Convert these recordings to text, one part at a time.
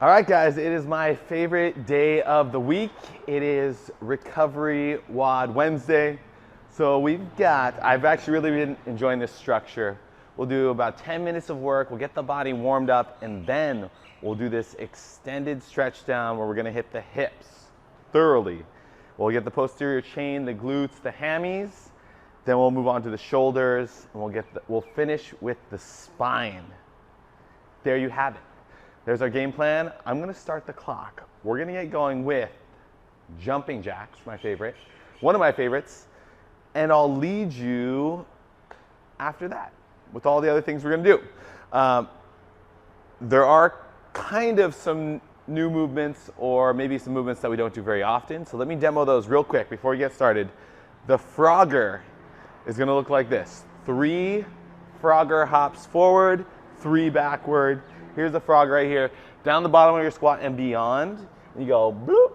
All right, guys, it is my favorite day of the week. It is Recovery WOD Wednesday. So I've actually really been enjoying this structure. We'll do about 10 minutes of work, we'll get the body warmed up, and then we'll do this extended stretch down where we're gonna hit the hips thoroughly. We'll get the posterior chain, the glutes, the hammies, then we'll move on to the shoulders, and we'll finish with the spine. There you have it. There's our game plan. I'm gonna start the clock. We're gonna get going with jumping jacks, my favorite, one of my favorites, and I'll lead you after that with all the other things we're gonna do. There are kind of some new movements or maybe some movements that we don't do very often. So let me demo those real quick before we get started. The Frogger is gonna look like this. 3 Frogger hops forward, 3 backward. Here's the frog right here. Down the bottom of your squat and beyond. And you go boop.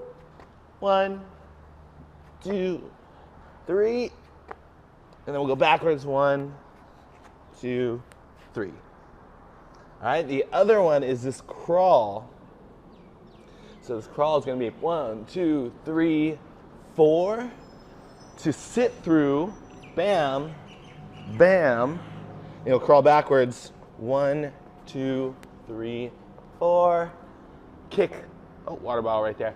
1, 2, 3. And then we'll go backwards. 1, 2, 3. All right, the other one is this crawl. So this crawl is gonna be 1, 2, 3, 4. To sit through, bam, bam. You'll crawl backwards. 1, 2, 3, 4. Kick. Oh, water bottle right there.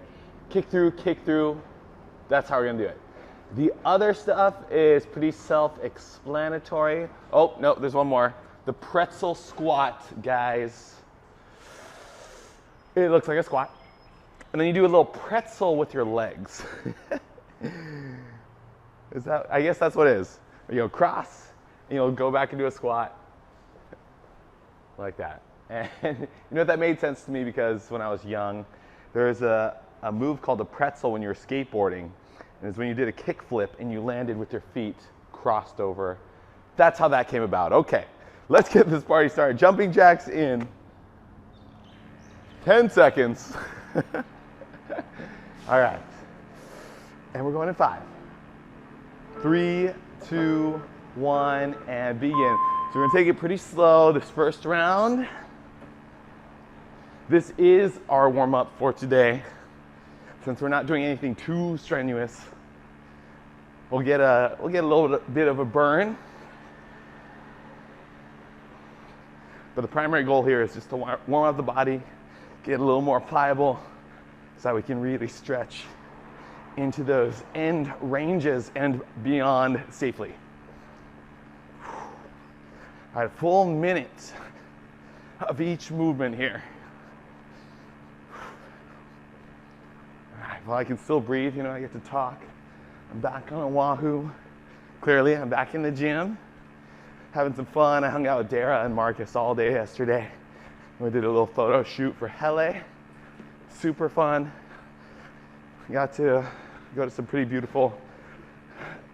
Kick through, kick through. That's how we're gonna do it. The other stuff is pretty self-explanatory. Oh, no, there's one more. The pretzel squat, guys. It looks like a squat. And then you do a little pretzel with your legs. I guess that's what it is. You'll cross, and you'll go back into a squat. Like that. And you know, that made sense to me because when I was young, there was a move called a pretzel when you were skateboarding. And it's when you did a kick flip and you landed with your feet crossed over. That's how that came about. Okay, let's get this party started. Jumping jacks in 10 seconds. All right. And we're going in 5, 3, 2, 1, and begin. So we're gonna take it pretty slow this first round. This is our warm up for today. Since we're not doing anything too strenuous, we'll get a little bit of a burn. But the primary goal here is just to warm up the body, get a little more pliable so that we can really stretch into those end ranges and beyond safely. All right, full minute of each movement here. All right, well, I can still breathe, you know, I get to talk. I'm back on Oahu. Clearly, I'm back in the gym, having some fun. I hung out with Dara and Marcus all day yesterday. We did a little photo shoot for Hele. Super fun. Got to go to some pretty beautiful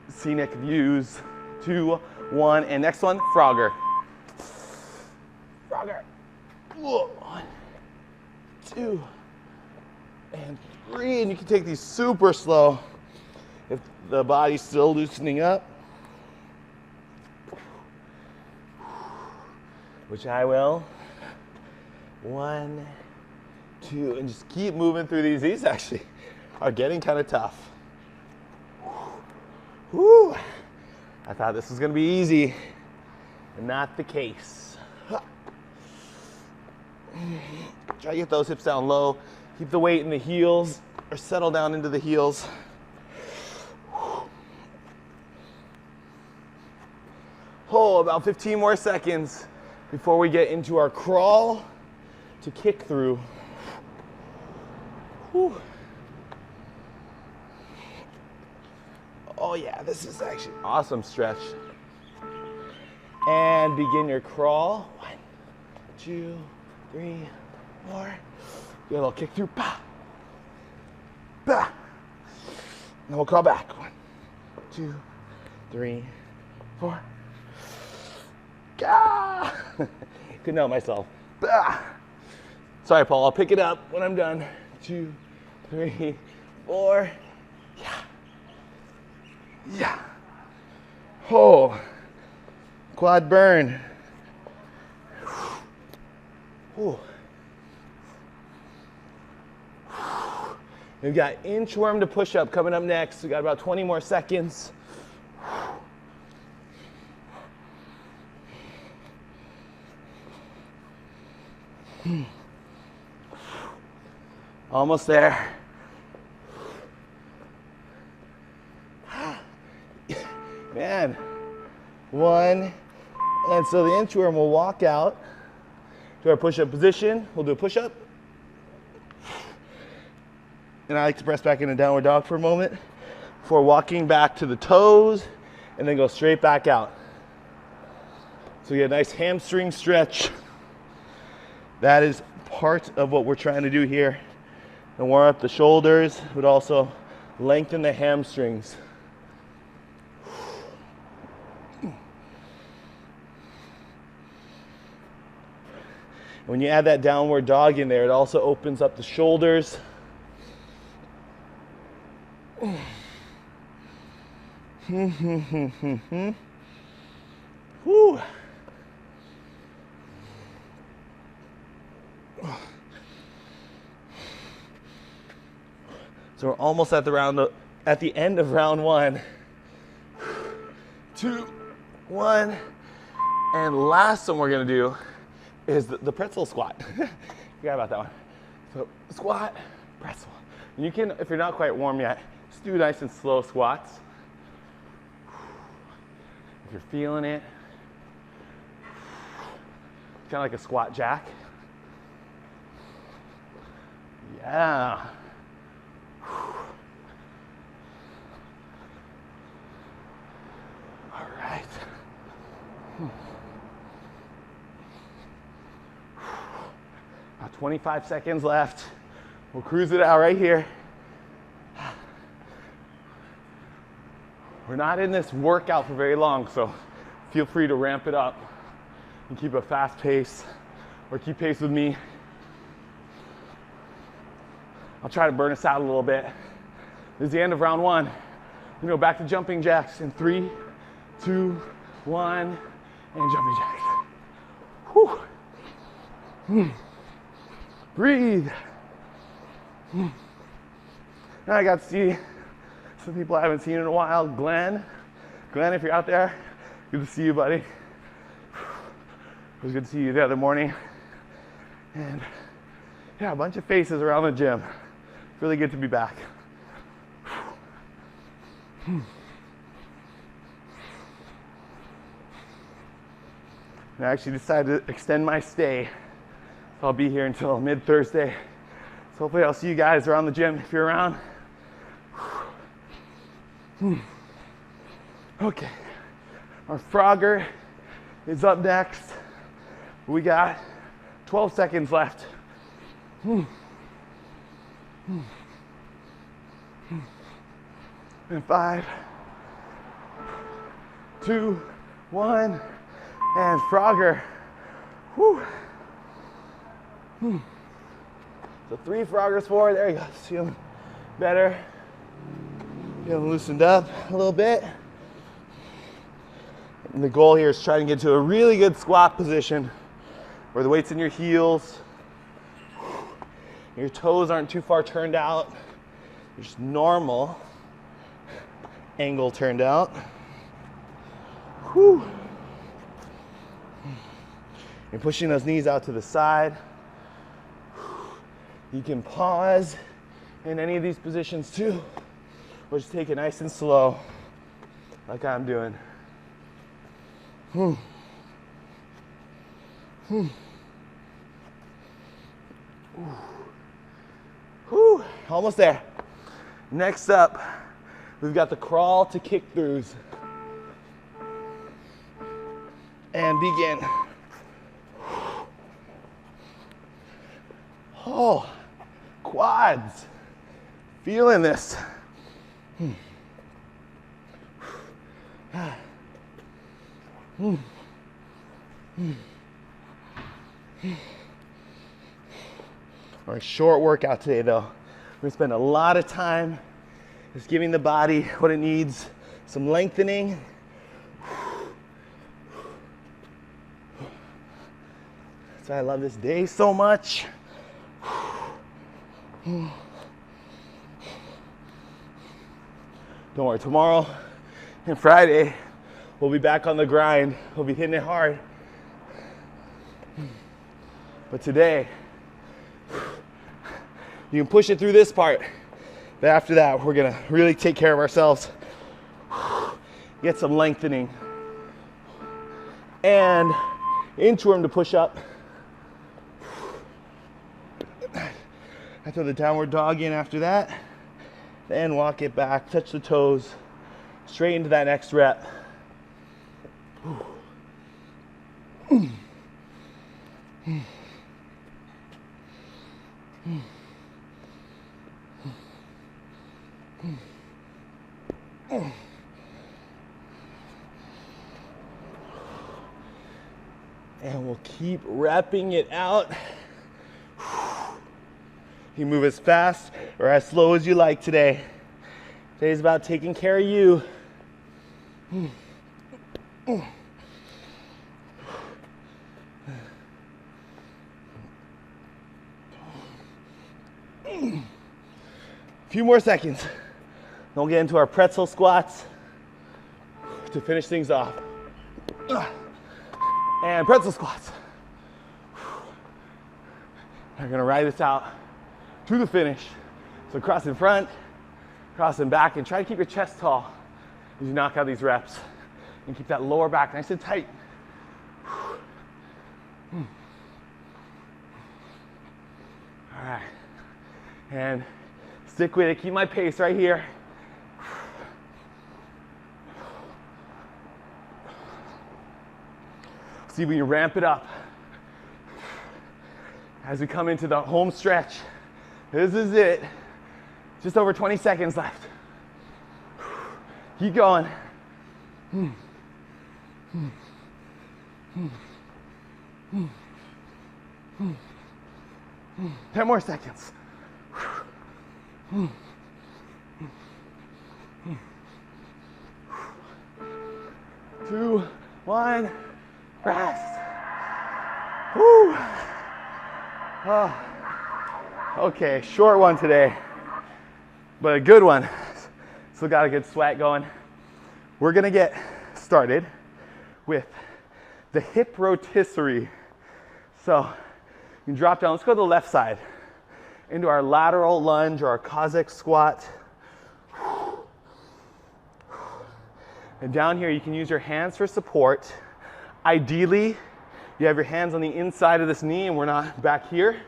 scenic views. 2, 1, and next one, Frogger. Frogger. 1, 2, and 3. And you can take these super slow if the body's still loosening up, which I will. 1, 2, and just keep moving through these. These actually are getting kind of tough. Whew. I thought this was gonna be easy, and not the case. Try to get those hips down low. Keep the weight in the heels, or settle down into the heels. Oh, about 15 more seconds before we get into our crawl to kick through. Whew. Oh yeah, this is actually an awesome stretch. And begin your crawl. 1, 2, 3, 4. Get a little kick through. Bah. Bah. And we'll crawl back. 1, 2, 3, 4. Gah. Couldn't help myself. Bah. Sorry, Paul. I'll pick it up when I'm done. 2, 3, 4. Yeah. Yeah. Oh. Quad burn. Whew. We've got inchworm to push up coming up next. We got about 20 more seconds. Almost there. Man, one. And so the inchworm will walk out to our push-up position. We'll do a push-up. And I like to press back into downward dog for a moment before walking back to the toes and then go straight back out. So you get a nice hamstring stretch. That is part of what we're trying to do here. And warm up the shoulders, but also lengthen the hamstrings. When you add that downward dog in there, it also opens up the shoulders. Whew. So we're almost at the end of round one. 2, 1, and last one we're gonna do is the pretzel squat. Forgot about that one. So squat, pretzel. And you can, if you're not quite warm yet, just do nice and slow squats. If you're feeling it, kind of like a squat jack. Yeah. All right. About 25 seconds left. We'll cruise it out right here. We're not in this workout for very long, so feel free to ramp it up and keep a fast pace or keep pace with me. I'll try to burn us out a little bit. This is the end of round one. We go back to jumping jacks in 3, 2, 1, and jumping jacks. Whew. Breathe. Now I got to see some people I haven't seen in a while. Glenn, if you're out there, good to see you, buddy. It was good to see you the other morning. And yeah, a bunch of faces around the gym. Really good to be back. I actually decided to extend my stay. So I'll be here until mid-Thursday. So hopefully I'll see you guys around the gym if you're around. Okay, our Frogger is up next. We got 12 seconds left. And 5, 2, 1, and Frogger. Whew. So 3 Froggers forward. There you go. Feeling better. Feeling loosened up a little bit. And the goal here is trying to get to a really good squat position where the weight's in your heels. Your toes aren't too far turned out. Just normal angle turned out. Whew. You're pushing those knees out to the side. You can pause in any of these positions too, or just take it nice and slow, like I'm doing. Whew. Almost there. Next up, we've got the crawl to kick throughs. And begin. Oh, quads. Feeling this. Our short workout today though. We're gonna spend a lot of time just giving the body what it needs. Some lengthening. That's why I love this day so much. Don't worry, tomorrow and Friday, we'll be back on the grind. We'll be hitting it hard. But today, you can push it through this part. But after that, we're gonna really take care of ourselves. Get some lengthening. And inchworm to push up. I throw the downward dog in after that. Then walk it back, touch the toes, straight into that next rep. And we'll keep repping it out. You move as fast or as slow as you like today. Today's about taking care of you. A few more seconds. Then we'll get into our pretzel squats to finish things off. And pretzel squats. We're gonna ride this out to the finish. So cross in front, cross in back, and try to keep your chest tall as you knock out these reps. And keep that lower back nice and tight. All right. And stick with it, keep my pace right here. See if we can ramp it up as we come into the home stretch. This is it. Just over 20 seconds left. Keep going. 10 more seconds. 2, 1, rest. Woo. Oh. Okay, short one today, but a good one. Still got a good sweat going. We're gonna get started with the hip rotisserie. So you can drop down. Let's go to the left side into our lateral lunge or our Cossack squat. And down here, you can use your hands for support. Ideally, you have your hands on the inside of this knee and we're not back here.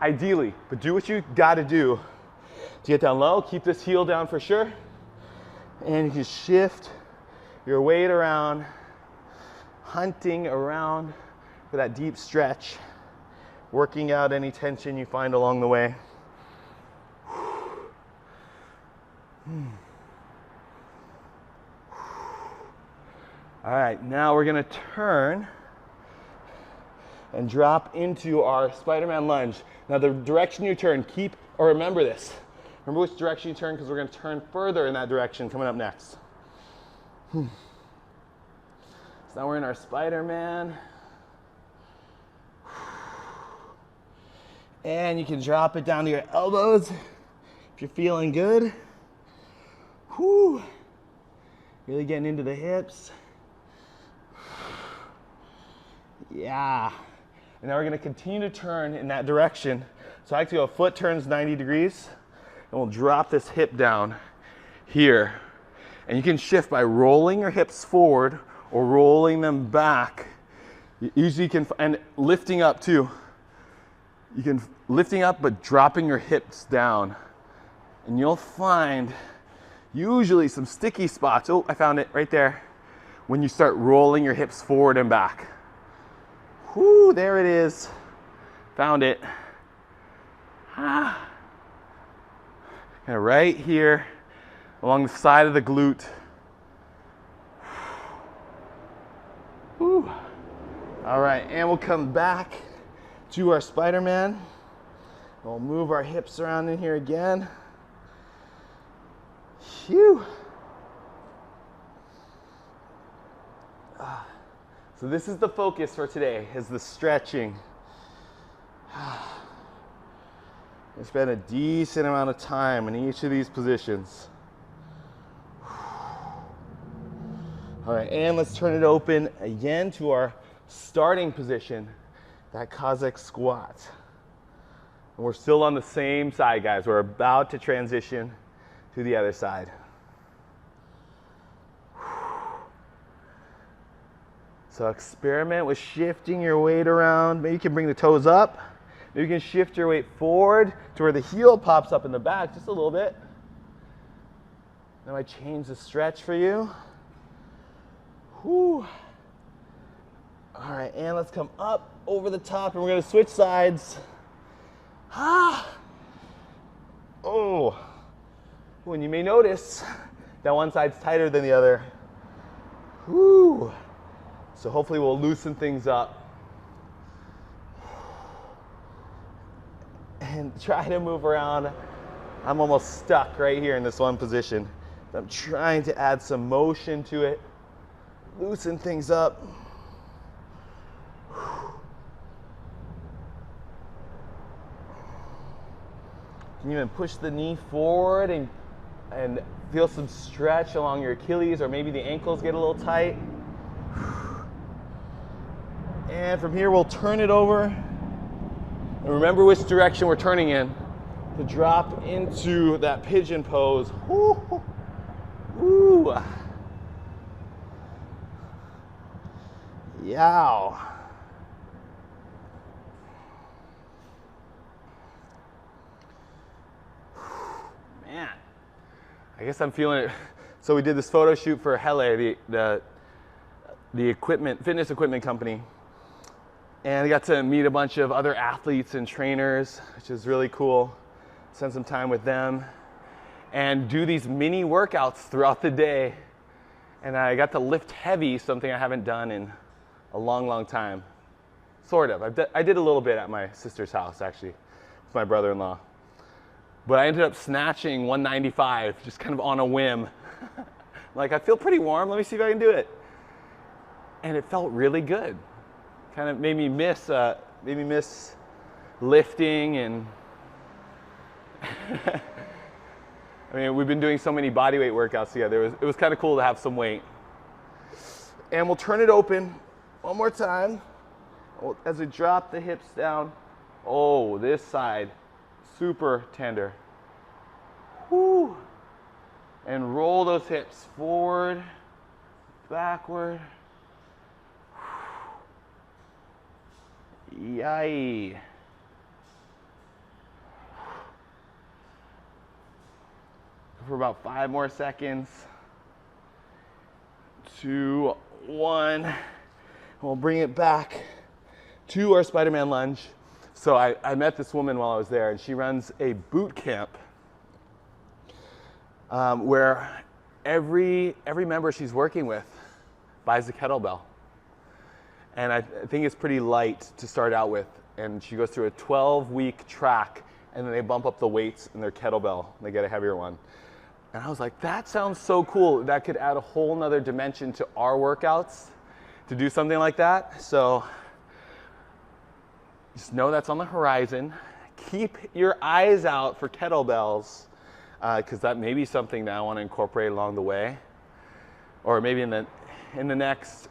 Ideally, but do what you gotta do to get down low. Keep this heel down for sure. And you can shift your weight around, hunting around for that deep stretch, working out any tension you find along the way. All right, now we're gonna turn and drop into our Spider-Man lunge. Now the direction you turn, remember this. Remember which direction you turn because we're gonna turn further in that direction coming up next. So now we're in our Spider-Man. And you can drop it down to your elbows if you're feeling good. Whew. Really getting into the hips. Yeah. And now we're gonna continue to turn in that direction. So I like to go, foot turns 90 degrees, and we'll drop this hip down here. And you can shift by rolling your hips forward or rolling them back. Usually you can, and lifting up too. You can, lifting up but dropping your hips down. And you'll find usually some sticky spots. Oh, I found it right there. When you start rolling your hips forward and back. Whoo, there it is. Found it. And right here along the side of the glute. Whew. All right, and we'll come back to our Spider-Man. We'll move our hips around in here again. Phew. So this is the focus for today, is the stretching. We spend a decent amount of time in each of these positions. All right, and let's turn it open again to our starting position, that Cossack squat. And we're still on the same side, guys. We're about to transition to the other side. So experiment with shifting your weight around. Maybe you can bring the toes up. Maybe you can shift your weight forward to where the heel pops up in the back just a little bit. Then I change the stretch for you. Whew. All right, and let's come up over the top, and we're gonna switch sides. Ah. Oh. When you may notice that one side's tighter than the other. Whew. So hopefully we'll loosen things up. And try to move around. I'm almost stuck right here in this one position. I'm trying to add some motion to it, loosen things up. You can even push the knee forward and feel some stretch along your Achilles, or maybe the ankles get a little tight. And from here, we'll turn it over. And remember which direction we're turning in to drop into that pigeon pose. Woo. Woo. Yow. Man, I guess I'm feeling it. So we did this photo shoot for Hele, the equipment, fitness equipment company. And I got to meet a bunch of other athletes and trainers, which is really cool. Spend some time with them and do these mini workouts throughout the day. And I got to lift heavy, something I haven't done in a long, long time. Sort of. I did a little bit at my sister's house, actually, with my brother-in-law. But I ended up snatching 195 just kind of on a whim. Like, I feel pretty warm. Let me see if I can do it. And it felt really good. Kind of made me miss lifting and I mean, we've been doing so many bodyweight workouts together. It was kind of cool to have some weight. And we'll turn it open one more time as we drop the hips down. Oh, this side, super tender. Woo. And roll those hips forward, backward. Yay. For about 5 more seconds. 2, 1. And we'll bring it back to our Spider-Man lunge. So I met this woman while I was there, and she runs a boot camp where every member she's working with buys a kettlebell. And I think it's pretty light to start out with. And she goes through a 12-week track, and then they bump up the weights in their kettlebell. And they get a heavier one. And I was like, that sounds so cool. That could add a whole nother dimension to our workouts to do something like that. So just know that's on the horizon. Keep your eyes out for kettlebells, because that may be something that I want to incorporate along the way. Or maybe in the next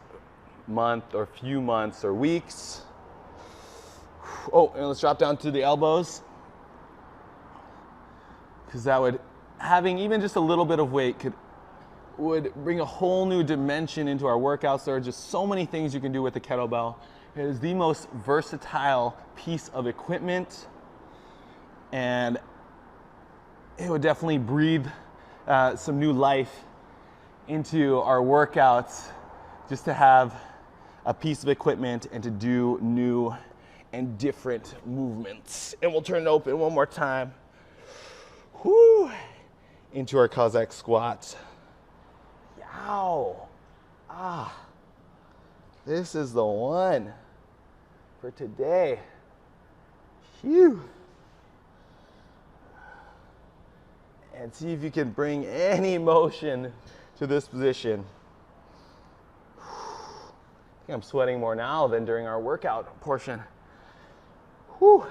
month or few months or weeks. Oh, and let's drop down to the elbows, because that would, having even just a little bit of weight would bring a whole new dimension into our workouts. There are just so many things you can do with the kettlebell. It is the most versatile piece of equipment, and it would definitely breathe some new life into our workouts, just to have a piece of equipment and to do new and different movements. And we'll turn it open one more time. Whoo! Into our Cossack squat. Yow! Ah! This is the one for today. Phew! And see if you can bring any motion to this position. I think I'm sweating more now than during our workout portion. Whew.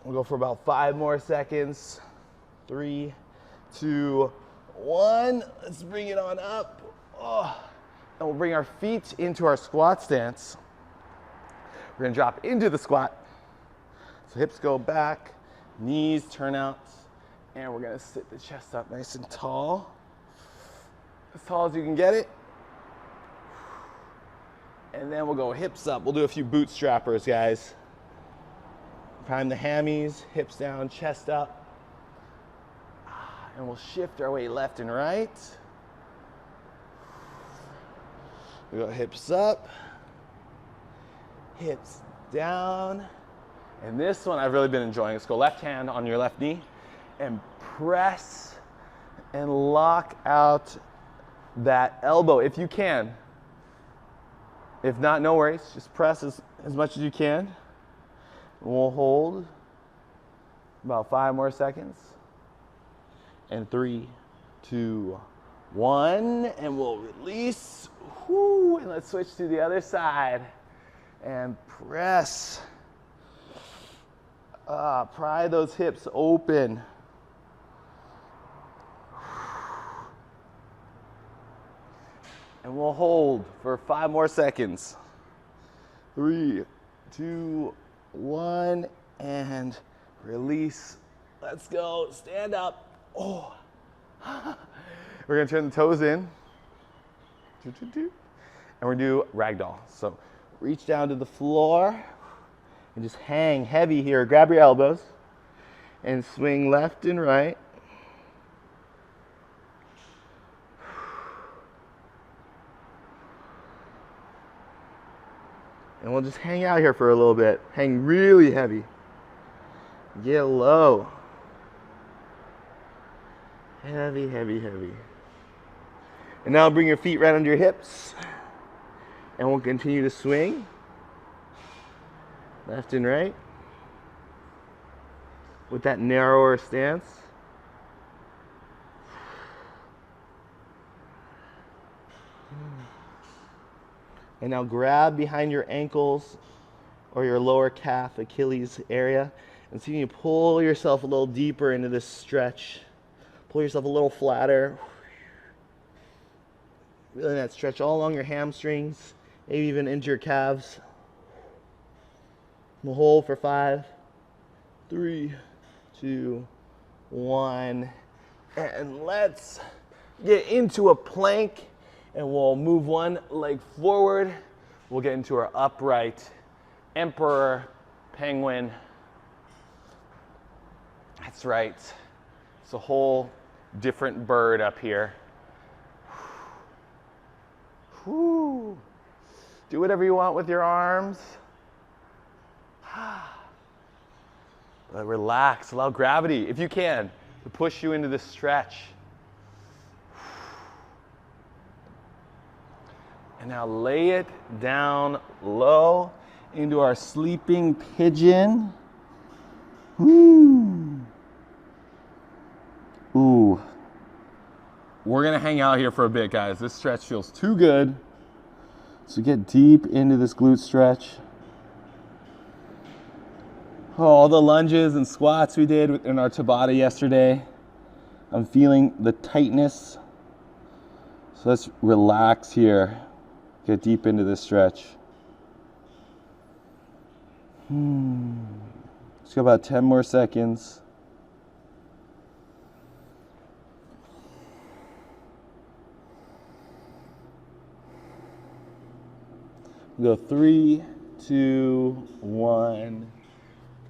We'll go for about 5 more seconds. 3, 2, 1. Let's bring it on up. Oh. And we'll bring our feet into our squat stance. We're gonna drop into the squat. So hips go back, knees turn out, and we're gonna sit the chest up nice and tall. As tall as you can get it. And then we'll go hips up. We'll do a few bootstrappers, guys. Prime the hammies, hips down, chest up. And we'll shift our weight left and right. We go hips up, hips down. And this one I've really been enjoying. Let's go left hand on your left knee and press and lock out that elbow if you can. If not, no worries. Just press as much as you can. We'll hold about 5 more seconds. And 3, 2, 1. And we'll release. Whoo, and let's switch to the other side. And press. Pry those hips open. And we'll hold for 5 more seconds. 3, 2, 1, and release. Let's go. Stand up. Oh. We're gonna turn the toes in. And we're gonna do ragdoll. So reach down to the floor and just hang heavy here. Grab your elbows and swing left and right. And we'll just hang out here for a little bit. Hang really heavy. Get low. Heavy, heavy, heavy. And now bring your feet right under your hips. And we'll continue to swing. Left and right. With that narrower stance. And now grab behind your ankles or your lower calf, Achilles area, and see if you pull yourself a little deeper into this stretch. Pull yourself a little flatter. Feeling that stretch all along your hamstrings, maybe even into your calves. We'll hold for 5, 3, 2, 1. And let's get into a plank. And we'll move one leg forward. We'll get into our upright emperor penguin. That's right. It's a whole different bird up here. Whew. Do whatever you want with your arms. But relax, allow gravity, if you can, to push you into this stretch. And now lay it down low into our sleeping pigeon. Ooh. Ooh. We're gonna hang out here for a bit, guys. This stretch feels too good. So get deep into this glute stretch. Oh, all the lunges and squats we did in our Tabata yesterday. I'm feeling the tightness. So let's relax here. Get deep into this stretch. Let's go about 10 more seconds. Go 3, 2, 1.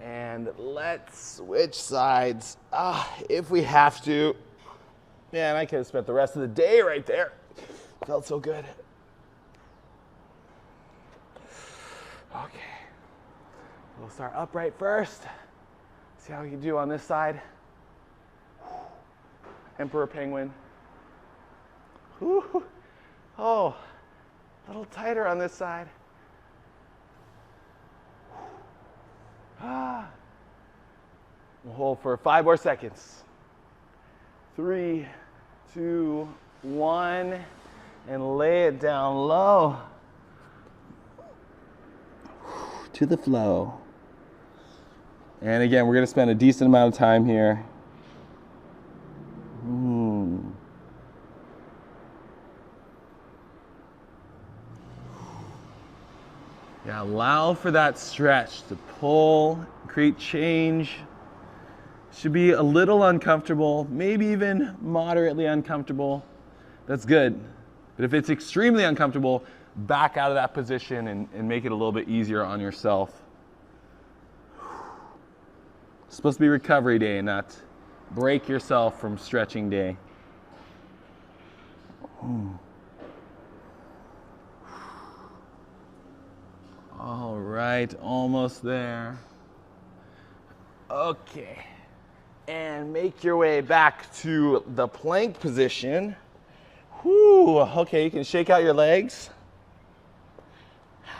And let's switch sides. If we have to. Man, I could have spent the rest of the day right there. Felt so good. Okay, we'll start upright first. See how we can do on this side. Emperor penguin. Whew. Oh, a little tighter on this side. We'll hold for 5 more seconds. 3, 2, 1, and lay it down low. To the flow. And again, we're going to spend a decent amount of time here. Allow for that stretch to pull, create change. Should be a little uncomfortable, maybe even moderately uncomfortable. That's good. But if it's extremely uncomfortable, back out of that position and make it a little bit easier on yourself. It's supposed to be recovery day, not break yourself from stretching day. All right, almost there. Okay, and make your way back to the plank position. Whew. Okay, you can shake out your legs.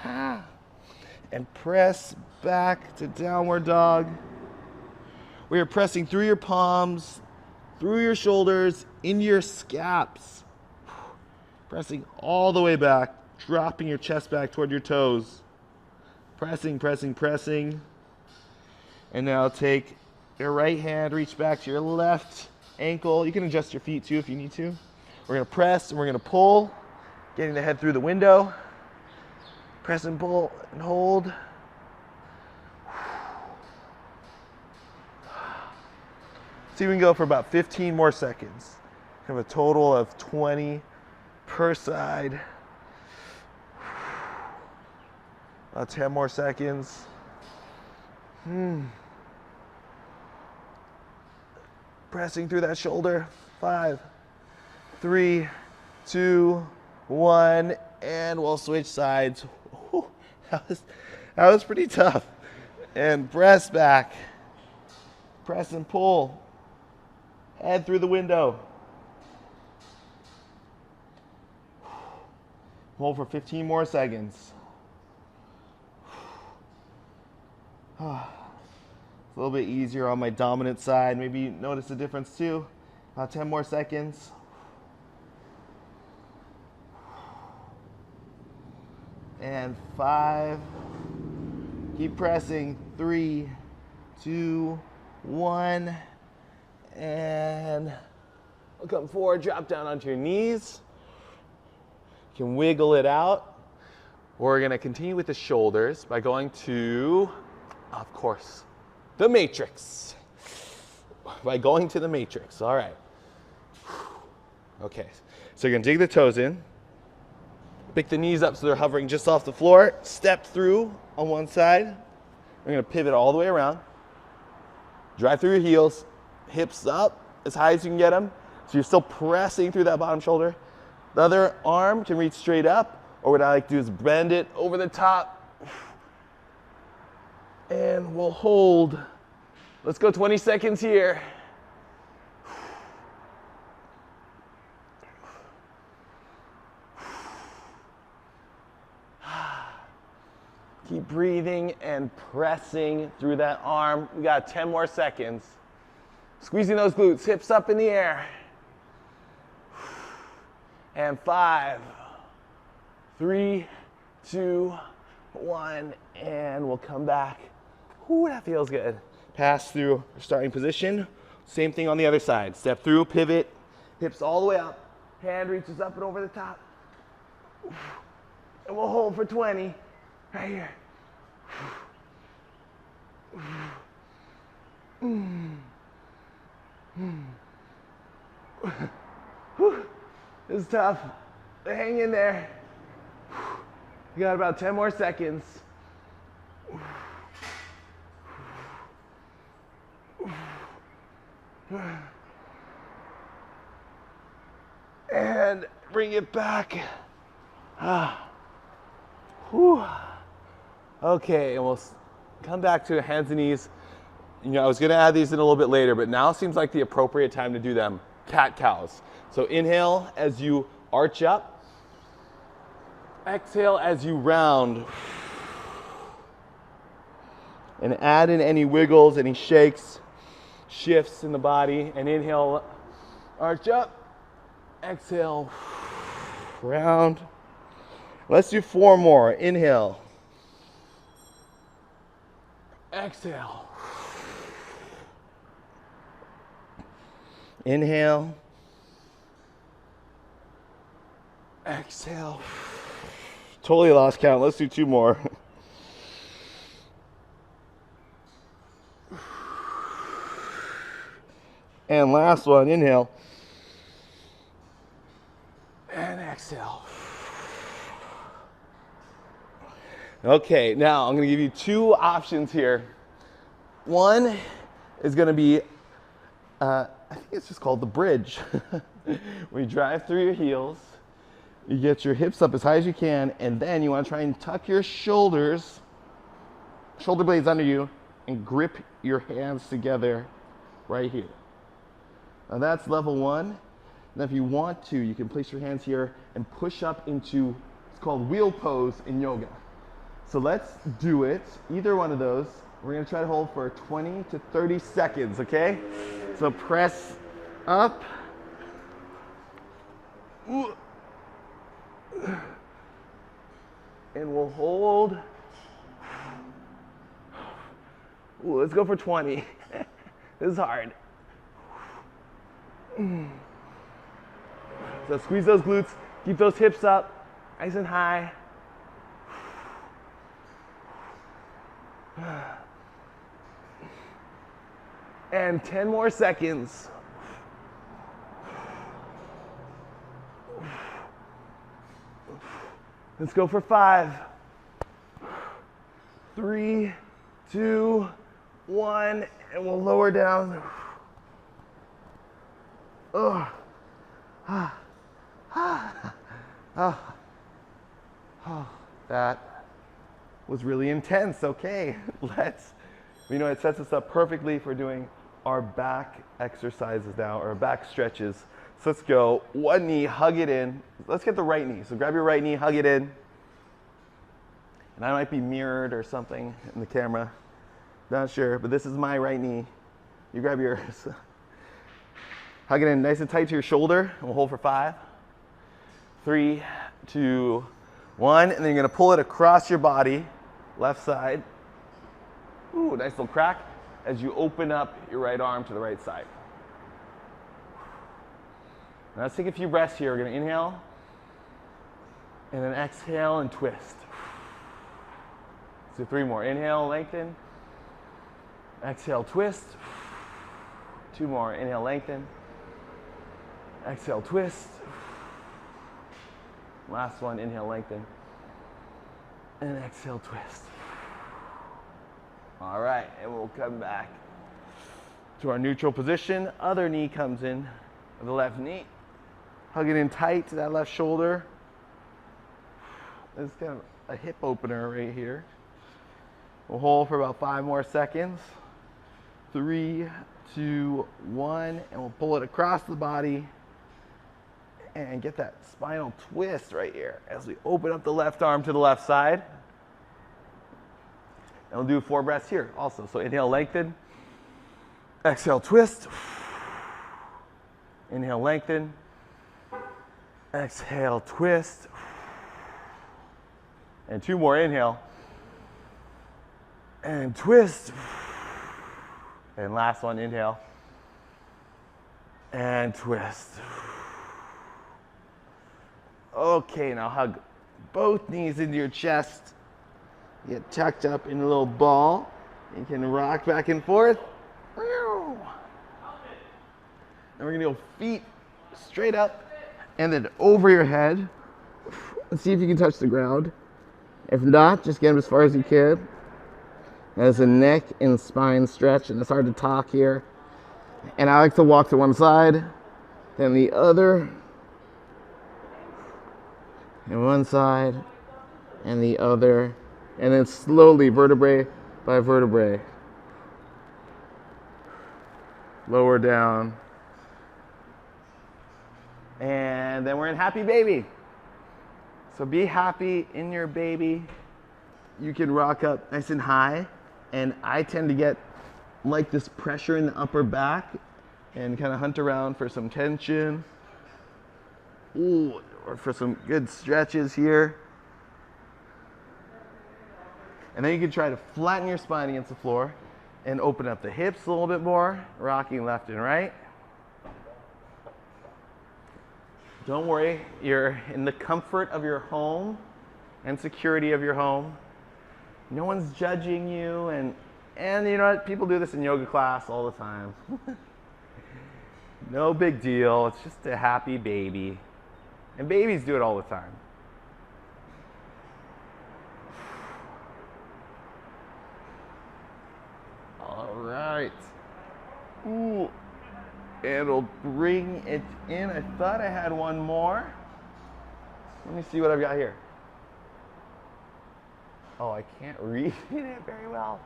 And press back to downward dog. We are pressing through your palms, through your shoulders, into your scaps. Pressing all the way back, dropping your chest back toward your toes. Pressing, pressing, pressing. And now take your right hand, reach back to your left ankle. You can adjust your feet too if you need to. We're gonna press and we're gonna pull, getting the head through the window. Press and pull and hold. See, we can go for about 15 more seconds. Have a total of 20 per side. About 10 more seconds. Pressing through that shoulder. 5, 3, 2, 1, and we'll switch sides. Whew, that was pretty tough. And press back. Press and pull. Head through the window. Hold for 15 more seconds. It's a little bit easier on my dominant side. Maybe you notice the difference too. About 10 more seconds. And 5. Keep pressing. 3, 2, 1. And we'll come forward, drop down onto your knees. You can wiggle it out. We're gonna continue with the shoulders by going to, of course, the matrix. By going to the matrix, all right. Okay, so you're gonna dig the toes in. Pick the knees up so they're hovering just off the floor. Step through on one side. We're gonna pivot all the way around. Drive through your heels, hips up as high as you can get them. So you're still pressing through that bottom shoulder. The other arm can reach straight up, or what I like to do is bend it over the top. And we'll hold. Let's go 20 seconds here. Keep breathing and pressing through that arm. We got 10 more seconds. Squeezing those glutes, hips up in the air. And 5, 3, 2, 1, and we'll come back. Ooh, that feels good. Pass through starting position. Same thing on the other side. Step through, pivot, hips all the way up. Hand reaches up and over the top. And we'll hold for 20, right here. This is tough. Hang in there. You got about 10 more seconds. And bring it back. Okay, and we'll come back to hands and knees. You know, I was gonna add these in a little bit later, but now seems like the appropriate time to do them. Cat-cows. So inhale as you arch up. Exhale as you round. And add in any wiggles, any shakes, shifts in the body. And inhale, arch up. Exhale, round. Let's do 4 more. Inhale. Exhale. Inhale. Exhale. Totally lost count. Let's do 2 more. And last one, inhale. And exhale. Okay, now I'm gonna give you two options here. One is gonna be, I think it's just called the bridge. Where you drive through your heels, you get your hips up as high as you can, and then you wanna try and tuck your shoulders, shoulder blades under you, and grip your hands together right here. Now that's level one. And if you want to, you can place your hands here and push up into, it's called wheel pose in yoga. So let's do it, either one of those. We're gonna try to hold for 20 to 30 seconds, okay? So press up. And we'll hold. Ooh, let's go for 20. This is hard. So squeeze those glutes, keep those hips up, nice and high. And 10 more seconds. Let's go for 5, 3, 2, 1, and we'll lower down. Oh. That was really intense. Okay, it sets us up perfectly for doing our back exercises now, or back stretches. So let's go. One knee, hug it in. Let's get the right knee. So grab your right knee, hug it in. And I might be mirrored or something in the camera. Not sure, but this is my right knee. You grab yours. Hug it in nice and tight to your shoulder, and we'll hold for 5, 3, 2, 1, and then you're gonna pull it across your body, left side. Ooh, nice little crack as you open up your right arm to the right side. Now let's take a few breaths here. We're gonna inhale, and then exhale and twist. So 3 more, inhale, lengthen, exhale, twist. 2 more, inhale, lengthen. Exhale, twist. Last one, inhale, lengthen. And exhale, twist. All right, and we'll come back to our neutral position. Other knee comes in, the left knee. Hug it in tight to that left shoulder. This is kind of a hip opener right here. We'll hold for about 5 more seconds. 3, 2, 1, and we'll pull it across the body and get that spinal twist right here as we open up the left arm to the left side. And we'll do 4 breaths here also. So inhale, lengthen. Exhale, twist. Inhale, lengthen. Exhale, twist. And 2 more, inhale. And twist. And last one, inhale. And twist. Okay, now hug both knees into your chest. Get tucked up in a little ball. You can rock back and forth. And we're gonna go feet straight up and then over your head. Let's see if you can touch the ground. If not, just get them as far as you can. As a neck and spine stretch, and it's hard to talk here. And I like to walk to one side, then the other, and one side, and the other, and then slowly, vertebrae by vertebrae. Lower down. And then we're in happy baby. So be happy in your baby. You can rock up nice and high. And I tend to get like this pressure in the upper back and kind of hunt around for some tension. Ooh, or for some good stretches here. And then you can try to flatten your spine against the floor and open up the hips a little bit more, rocking left and right. Don't worry, you're in the comfort of your home and security of your home. No one's judging you, and And you know what? People do this in yoga class all the time. No big deal. It's just a happy baby. And babies do it all the time. All right. Ooh. It'll bring it in. I thought I had one more. Let me see what I've got here. Oh, I can't read it very well.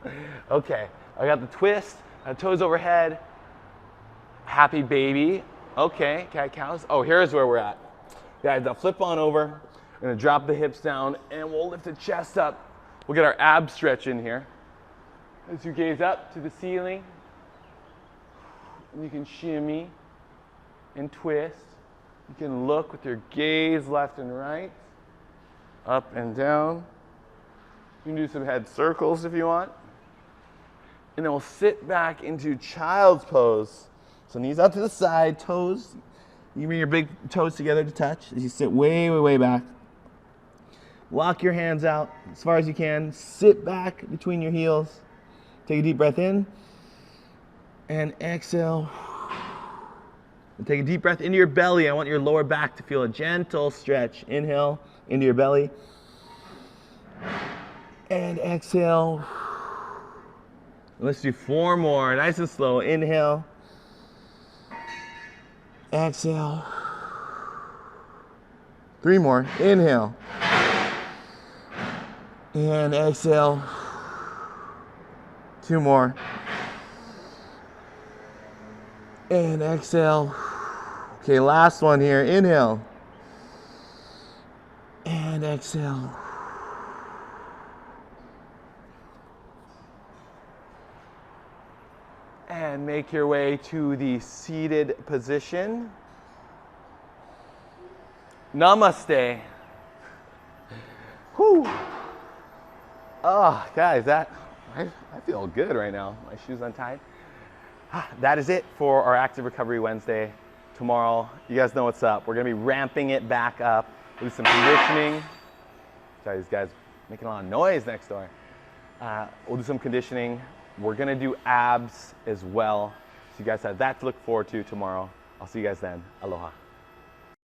Okay, I got the twist, toes overhead, happy baby. Okay, cat-cows. Oh, here's where we're at. Guys, now flip on over. We're gonna drop the hips down and we'll lift the chest up. We'll get our ab stretch in here. As you gaze up to the ceiling, you can shimmy and twist. You can look with your gaze left and right, up and down. You can do some head circles if you want. And then we'll sit back into child's pose. So knees out to the side, toes. You bring your big toes together to touch as you sit way, way, way back. Lock your hands out as far as you can. Sit back between your heels. Take a deep breath in. And exhale. And take a deep breath into your belly. I want your lower back to feel a gentle stretch. Inhale into your belly. And exhale. Let's do 4 more. Nice and slow. Inhale. Exhale. 3 more. Inhale. And exhale. 2 more. And exhale. Okay, last one here. Inhale. And exhale. And make your way to the seated position. Namaste. Whew. Oh, guys, I feel good right now. My shoes untied. That is it for our Active Recovery Wednesday. Tomorrow, you guys know what's up. We're gonna be ramping it back up. We'll do some conditioning. Sorry, these guys making a lot of noise next door. We'll do some conditioning. We're gonna do abs as well. So you guys have that to look forward to tomorrow. I'll see you guys then. Aloha.